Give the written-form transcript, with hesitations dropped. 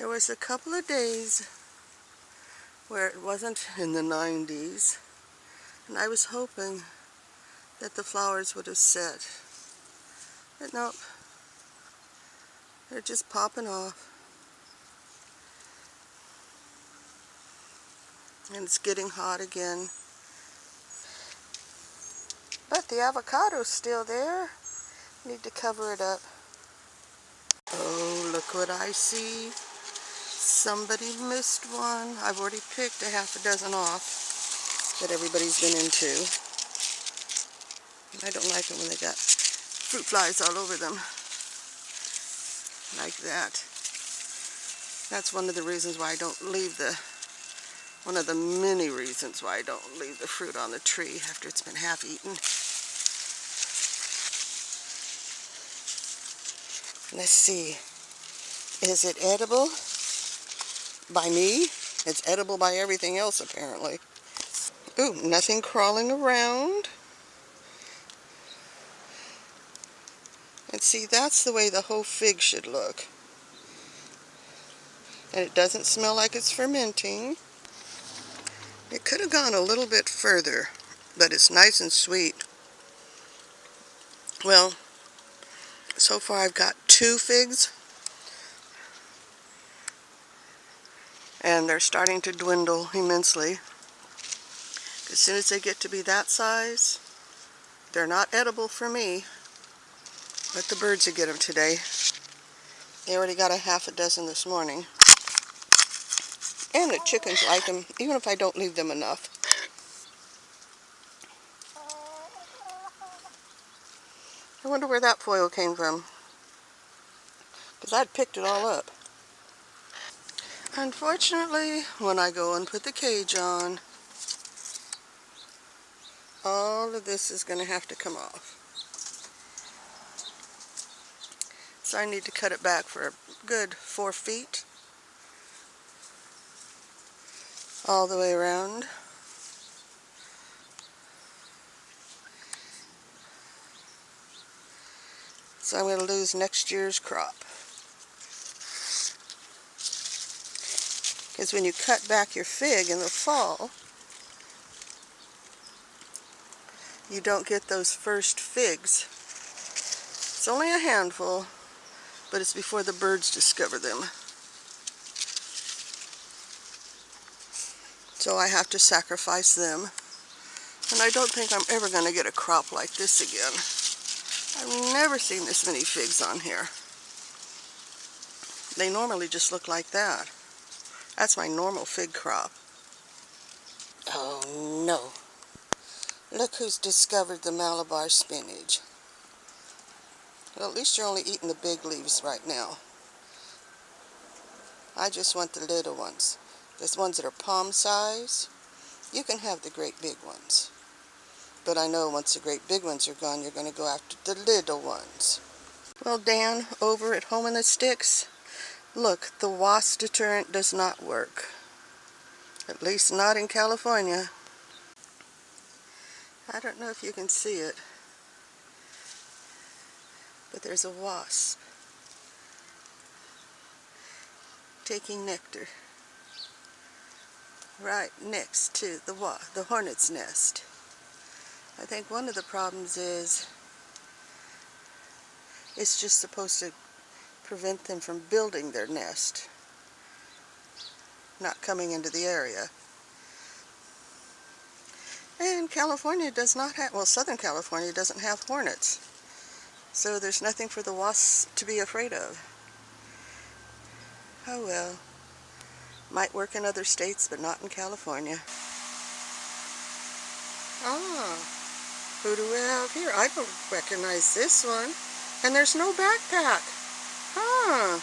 There was a couple of days where it wasn't in the 90s, and I was hoping that the flowers would have set. But nope, they're just popping off. And it's getting hot again. But the avocado's still there. Need to cover it up. Oh, look what I see. Somebody missed one. I've already picked a half a dozen off that everybody's been into. I don't like it when they got fruit flies all over them. Like that. That's one of the reasons why I don't leave one of the many reasons why I don't leave the fruit on the tree after it's been half eaten. Let's see. Is it edible? By me? It's edible by everything else, apparently. Ooh, nothing crawling around. And see, that's the way the whole fig should look. And it doesn't smell like it's fermenting. It could have gone a little bit further, but it's nice and sweet. Well, so far I've got 2 figs, and they're starting to dwindle immensely. As soon as they get to be that size, they're not edible for me. Let the birds get them today. They already got a half a dozen this morning. And the chickens like them, even if I don't leave them enough. I wonder where that foil came from. Because I'd picked it all up. Unfortunately, when I go and put the cage on, all of this is going to have to come off. So I need to cut it back for a good 4 feet. All the way around. So I'm going to lose next year's crop. Because when you cut back your fig in the fall, you don't get those first figs. It's only a handful, but it's before the birds discover them. So I have to sacrifice them. And I don't think I'm ever going to get a crop like this again. I've never seen this many figs on here. They normally just look like that. That's my normal fig crop. Oh no. Look who's discovered the Malabar spinach. Well, at least you're only eating the big leaves right now. I just want the little ones. There's ones that are palm size. You can have the great big ones. But I know once the great big ones are gone, you're going to go after the little ones. Well, Dan, over at Home in the Sticks, look, the wasp deterrent does not work. At least not in California. I don't know if you can see it, but there's a wasp taking nectar right next to the hornet's nest. I think one of the problems is it's just supposed to prevent them from building their nest, not coming into the area. And California does not have, well, Southern California doesn't have hornets. So there's nothing for the wasps to be afraid of. Oh well. Might work in other states, but not in California. Ah, who do we have here? I don't recognize this one. And there's no backpack. Huh.